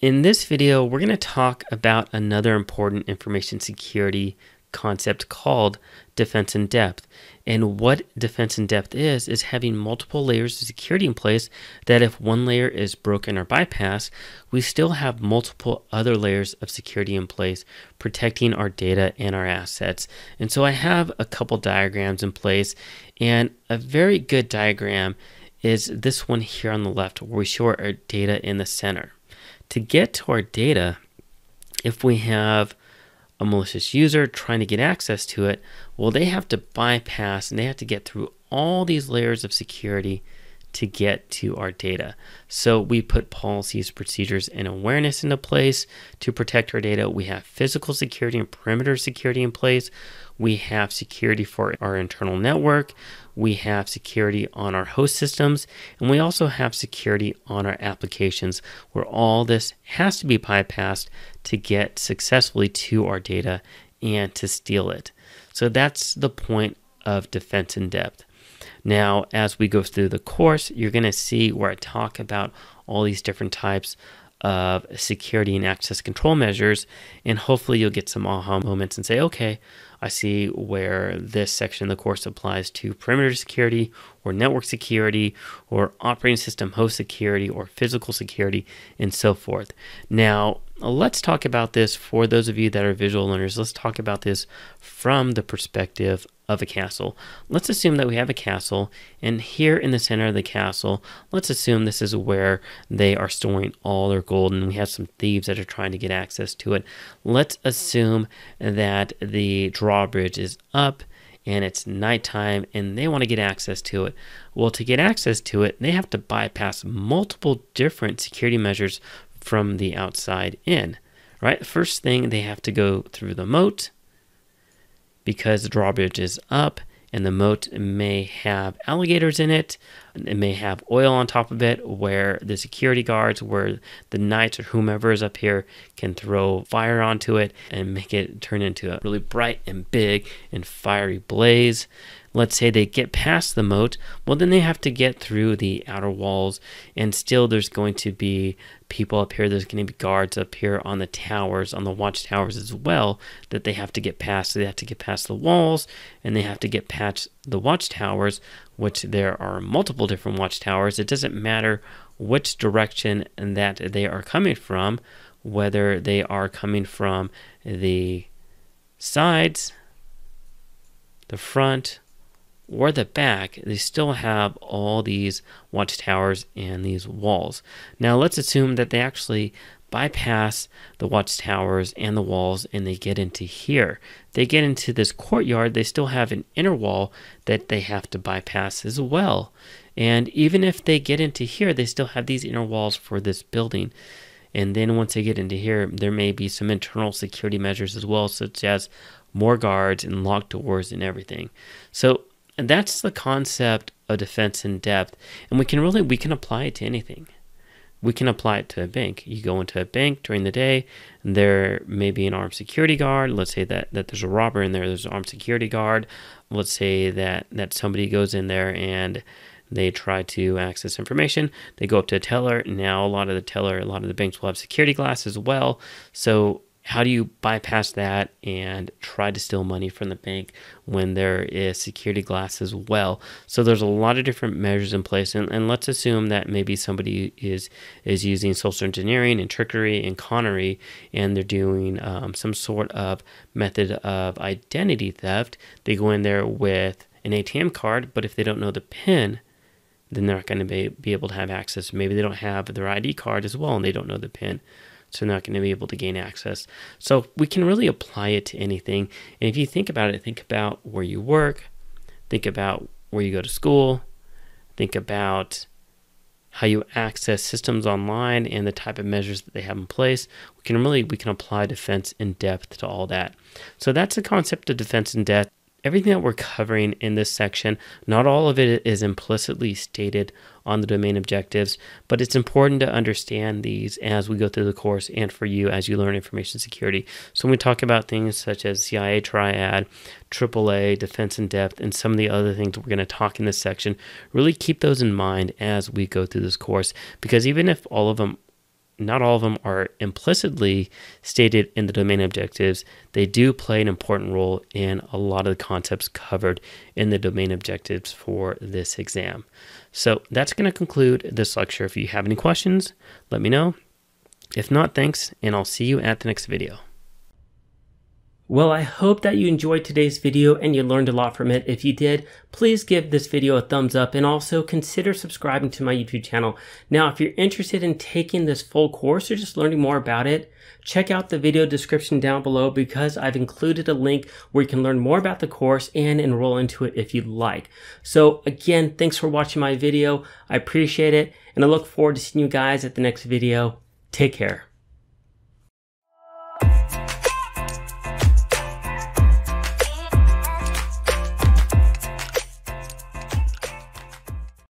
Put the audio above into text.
In this video, we're going to talk about another important information security concept called defense in depth. And what defense in depth is having multiple layers of security in place that if one layer is broken or bypassed, we still have multiple other layers of security in place protecting our data and our assets. And so I have a couple diagrams in place, and a very good diagram is this one here on the left where we show our data in the center. To get to our data, if we have a malicious user trying to get access to it, well, they have to bypass and they have to get through all these layers of security to get to our data. So we put policies, procedures, and awareness into place to protect our data. We have physical security and perimeter security in place. We have security for our internal network. We have security on our host systems. And we also have security on our applications, where all this has to be bypassed to get successfully to our data and to steal it. So that's the point of defense in depth. Now, as we go through the course, you're going to see where I talk about all these different types of security and access control measures, and hopefully you'll get some aha moments and say, okay, I see where this section of the course applies to perimeter security or network security or operating system host security or physical security and so forth. Now, let's talk about this for those of you that are visual learners. Let's talk about this from the perspective of a castle. Let's assume that we have a castle, and here in the center of the castle, let's assume this is where they are storing all their gold, and we have some thieves that are trying to get access to it. Let's assume that the drawbridge is up and it's nighttime and they want to get access to it. Well, to get access to it, they have to bypass multiple different security measures from the outside in, right? First thing, they have to go through the moat, because the drawbridge is up and the moat may have alligators in it. It may have oil on top of it, where the security guards, where the knights or whomever is up here can throw fire onto it and make it turn into a really bright and big and fiery blaze. Let's say they get past the moat, well, then they have to get through the outer walls, and still there's going to be people up here, there's going to be guards up here on the towers, on the watchtowers as well, that they have to get past. So they have to get past the walls, and they have to get past the watchtowers, which there are multiple different watchtowers. It doesn't matter which direction that they are coming from, whether they are coming from the sides, the front, or the back, they still have all these watchtowers and these walls. Now let's assume that they actually bypass the watchtowers and the walls and they get into here. They get into this courtyard, they still have an inner wall that they have to bypass as well. And even if they get into here, they still have these inner walls for this building. And then once they get into here, there may be some internal security measures as well, such as more guards and locked doors and everything. So that's the concept of defense in depth, and we can apply it to anything. We can apply it to a bank. You go into a bank during the day, and there may be an armed security guard. Let's say that there's a robber in there, there's an armed security guard. Let's say that somebody goes in there and they try to access information. They go up to a teller. Now a lot of the banks will have security glass as well. So how do you bypass that and try to steal money from the bank when there is security glass as well? So there's a lot of different measures in place, and let's assume that maybe somebody is using social engineering and trickery and connery, and they're doing some sort of method of identity theft. They go in there with an ATM card, but if they don't know the PIN, then they're not going to be able to have access. Maybe they don't have their ID card as well and they don't know the PIN. So they're not going to be able to gain access. So we can really apply it to anything. And if you think about it, think about where you work, think about where you go to school, think about how you access systems online and the type of measures that they have in place. We can apply defense in depth to all that. So that's the concept of defense in depth. Everything that we're covering in this section, not all of it is implicitly stated on the domain objectives, but it's important to understand these as we go through the course and for you as you learn information security. So when we talk about things such as CIA triad, AAA, defense in depth, and some of the other things we're going to talk in this section, really keep those in mind as we go through this course, because even if all of them not all of them are implicitly stated in the domain objectives. They do play an important role in a lot of the concepts covered in the domain objectives for this exam. So that's going to conclude this lecture. If you have any questions, let me know. If not, thanks, and I'll see you at the next video. Well, I hope that you enjoyed today's video and you learned a lot from it. If you did, please give this video a thumbs up and also consider subscribing to my YouTube channel. Now, if you're interested in taking this full course or just learning more about it, check out the video description down below because I've included a link where you can learn more about the course and enroll into it if you'd like. So again, thanks for watching my video. I appreciate it, and I look forward to seeing you guys at the next video. Take care.